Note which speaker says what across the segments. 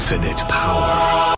Speaker 1: infinite power.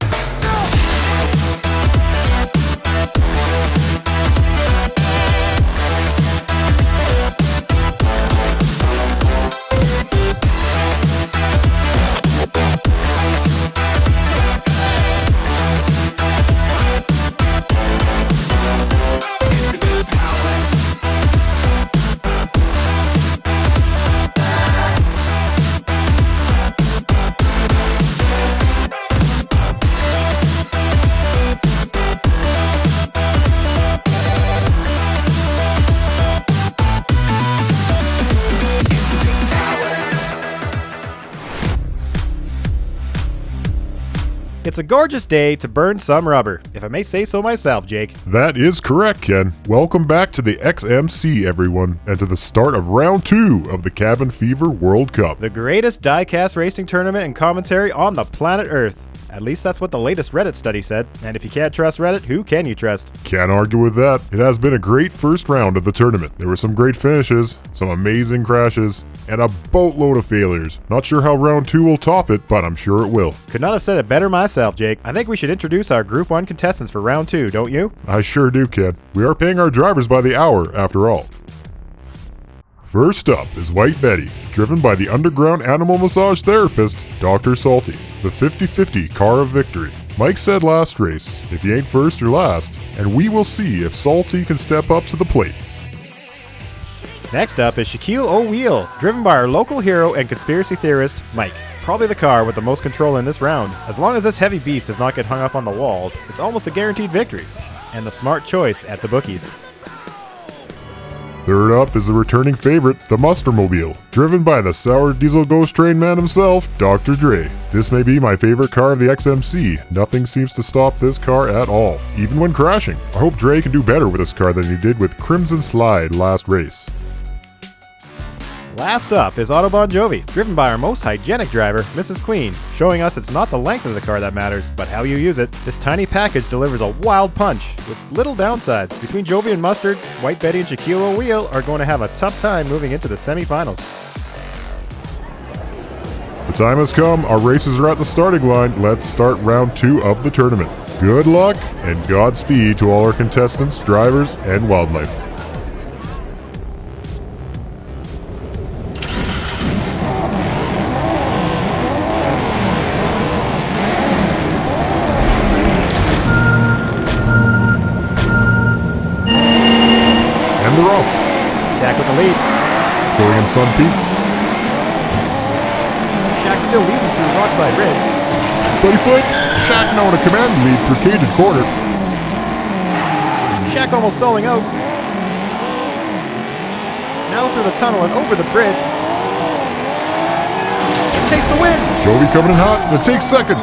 Speaker 2: It's a gorgeous day to burn some rubber, if I may say so myself, Jake.
Speaker 3: That is correct, Ken. Welcome back to the XMC, everyone, and to the start of round 2 of the Cabin Fever World Cup.
Speaker 2: The greatest diecast racing tournament and commentary on the planet Earth. At least that's what the latest Reddit study said. And if you can't trust Reddit, who can you trust?
Speaker 3: Can't argue with that. It has been a great first round of the tournament. There were some great finishes, some amazing crashes, and a boatload of failures. Not sure how round 2 will top it, but I'm sure it will.
Speaker 2: Could not have said it better myself, Jake. I think we should introduce our Group 1 contestants for round 2, don't you?
Speaker 3: I sure do, Ken. We are paying our drivers by the hour, after all. First up is White Betty, driven by the underground animal massage therapist, Dr. Salty, the 50-50 car of victory. Mike said last race, if you ain't first, you're last, and we will see if Salty can step up to the plate.
Speaker 2: Next up is Shaquille O'Wheel, driven by our local hero and conspiracy theorist, Mike. Probably the car with the most control in this round. As long as this heavy beast does not get hung up on the walls, it's almost a guaranteed victory. And the smart choice at the bookies.
Speaker 3: Third up is the returning favorite, the Mustermobile, driven by the sour diesel ghost train man himself, Dr. Dre. This may be my favorite car of the XMC. Nothing seems to stop this car at all, even when crashing. I hope Dre can do better with this car than he did with Crimson Slide last race.
Speaker 2: Last up is Auto Bon Jovi, driven by our most hygienic driver, Mrs. Clean, showing us it's not the length of the car that matters, but how you use it. This tiny package delivers a wild punch, with little downsides. Between Jovi and Mustard, White Betty and Shaquille O'Wheel are going to have a tough time moving into the semifinals.
Speaker 3: The time has come, our races are at the starting line. Let's start round 2 of the tournament. Good luck and Godspeed to all our contestants, drivers, and wildlife. They're off.
Speaker 2: Shaq with the lead.
Speaker 3: Going in Sun Peaks.
Speaker 2: Shaq still leading through Rockside Ridge.
Speaker 3: But he flips. Shaq now in a command lead through Cajun Corner.
Speaker 2: Shaq almost stalling out. Now through the tunnel and over the bridge. It takes the win.
Speaker 3: Jovi coming in hot. It takes second.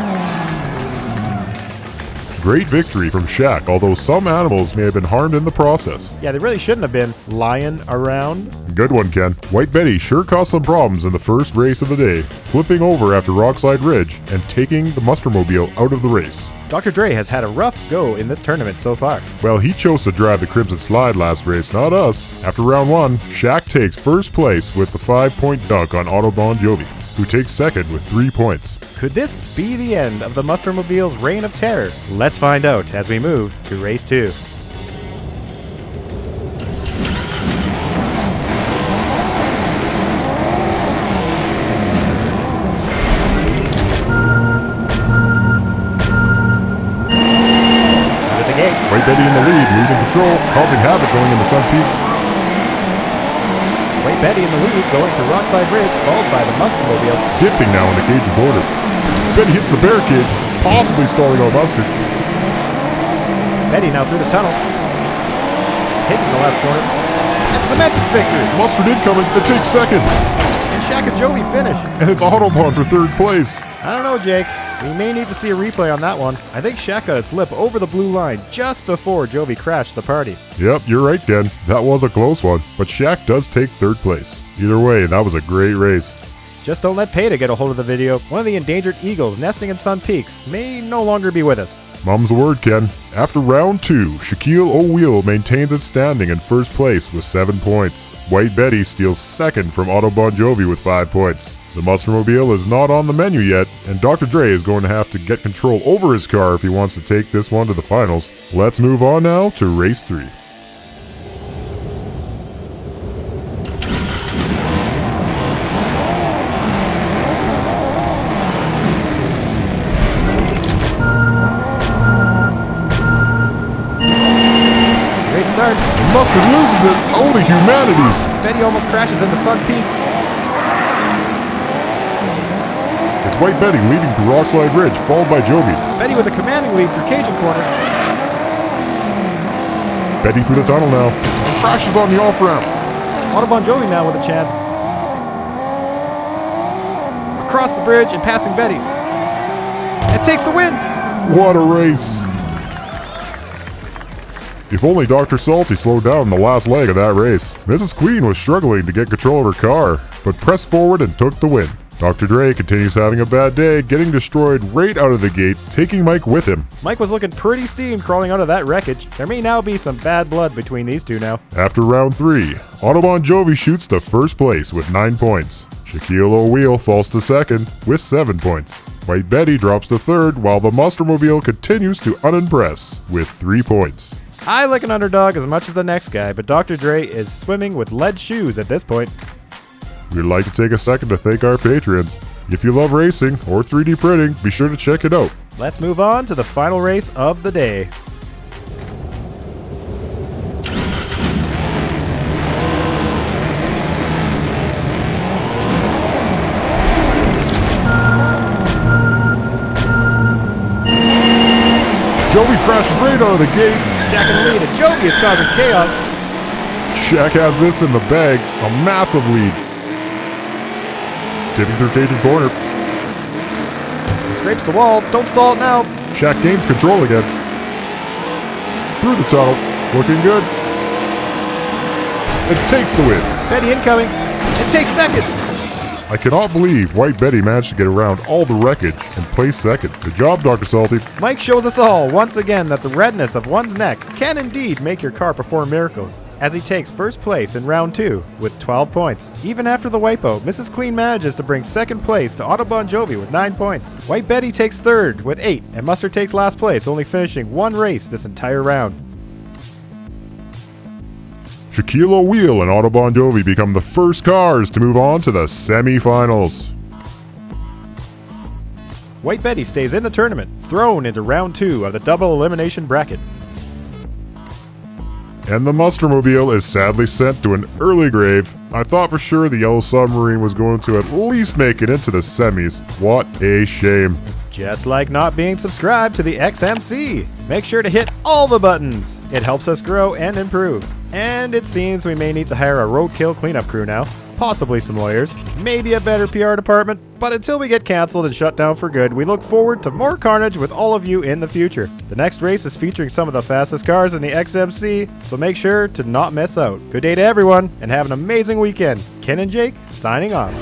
Speaker 3: Great victory from Shaq, although some animals may have been harmed in the process.
Speaker 2: Yeah, they really shouldn't have been lying around.
Speaker 3: Good one, Ken. White Betty sure caused some problems in the first race of the day, flipping over after Rockside Ridge and taking the Mustermobile out of the race.
Speaker 2: Dr. Dre has had a rough go in this tournament so far.
Speaker 3: Well, he chose to drive the Crimson Slide last race, not us. After round 1, Shaq takes first place with the 5-point dunk on Auto Bon Jovi, who takes second with 3 points.
Speaker 2: Could this be the end of the Mustermobile's reign of terror? Let's find out as we move to race 2. Out of the gate.
Speaker 3: White Betty in the lead, losing control, causing havoc going into Sun Peaks.
Speaker 2: White Betty in the lead, going through Rockside Ridge, followed by the Mustermobile.
Speaker 3: Dipping now in the Cajun border. Betty hits the barricade, possibly stalling out Mustard.
Speaker 2: Betty now through the tunnel. Taking the last corner. It cements its victory.
Speaker 3: Mustard incoming, it takes second.
Speaker 2: And Shaq and Jovi finish.
Speaker 3: And it's Autobahn for third place.
Speaker 2: I don't know, Jake. We may need to see a replay on that one. I think Shaq got its lip over the blue line just before Jovi crashed the party.
Speaker 3: Yep, you're right, Ken. That was a close one, but Shaq does take third place. Either way, that was a great race.
Speaker 2: Just don't let Peta get a hold of the video. One of the endangered eagles nesting in Sun Peaks may no longer be with us.
Speaker 3: Mum's word, Ken. After round 2, Shaquille O'Wheel maintains its standing in first place with 7 points. White Betty steals second from Auto Bon Jovi with 5 points. The Monstermobile is not on the menu yet, and Dr. Dre is going to have to get control over his car if he wants to take this one to the finals. Let's move on now to race 3.
Speaker 2: Great start.
Speaker 3: Mustard loses it. Holy humanities!
Speaker 2: Betty almost crashes into Sun Peaks.
Speaker 3: It's White Betty leading through Rockslide Ridge, followed by Jovi.
Speaker 2: Betty with a commanding lead through Cajun Corner.
Speaker 3: Betty through the tunnel now. Crashes on the off-ramp.
Speaker 2: Bon Jovi now with a chance. Across the bridge and passing Betty. It takes the win.
Speaker 3: What a race. If only Dr. Salty slowed down in the last leg of that race. Mrs. Queen was struggling to get control of her car, but pressed forward and took the win. Dr. Dre continues having a bad day, getting destroyed right out of the gate, taking Mike with him.
Speaker 2: Mike was looking pretty steamed crawling out of that wreckage. There may now be some bad blood between these two now.
Speaker 3: After round 3, Bon Jovi shoots to first place with 9 points. Shaquille O'Wheel falls to second with 7 points. White Betty drops to third, while the Monstermobile continues to unimpress with 3 points.
Speaker 2: I like an underdog as much as the next guy, but Dr. Dre is swimming with lead shoes at this point.
Speaker 3: We'd like to take a second to thank our patrons. If you love racing or 3D printing, be sure to check it out.
Speaker 2: Let's move on to the final race of the day.
Speaker 3: Joey crashes right out of the gate.
Speaker 2: Shaq in the lead, and Jovi is causing chaos.
Speaker 3: Shaq has this in the bag, a massive lead. Tipping through Cajun Corner.
Speaker 2: Scrapes the wall, don't stall it now.
Speaker 3: Shaq gains control again. Through the tunnel, looking good. It takes the win.
Speaker 2: Betty incoming. It takes second.
Speaker 3: I cannot believe White Betty managed to get around all the wreckage and place second. Good job, Dr. Salty.
Speaker 2: Mike shows us all once again that the redness of one's neck can indeed make your car perform miracles, as he takes first place in round 2 with 12 points. Even after the wipeout, Mrs. Clean manages to bring second place to Bon Jovi with 9 points. White Betty takes third with 8, and Mustard takes last place, only finishing one race this entire round.
Speaker 3: Shaquille O'Wheel and Bon Jovi become the first cars to move on to the semi-finals.
Speaker 2: White Betty stays in the tournament, thrown into round 2 of the double elimination bracket.
Speaker 3: And the Monstermobile is sadly sent to an early grave. I thought for sure the Yellow Submarine was going to at least make it into the semis. What a shame.
Speaker 2: Just like not being subscribed to the XMC. Make sure to hit all the buttons. It helps us grow and improve. And it seems we may need to hire a roadkill cleanup crew now. Possibly some lawyers, maybe a better PR department, but until we get cancelled and shut down for good, we look forward to more carnage with all of you in the future. The next race is featuring some of the fastest cars in the XMC, so make sure to not miss out. Good day to everyone, and have an amazing weekend. Ken and Jake, signing off.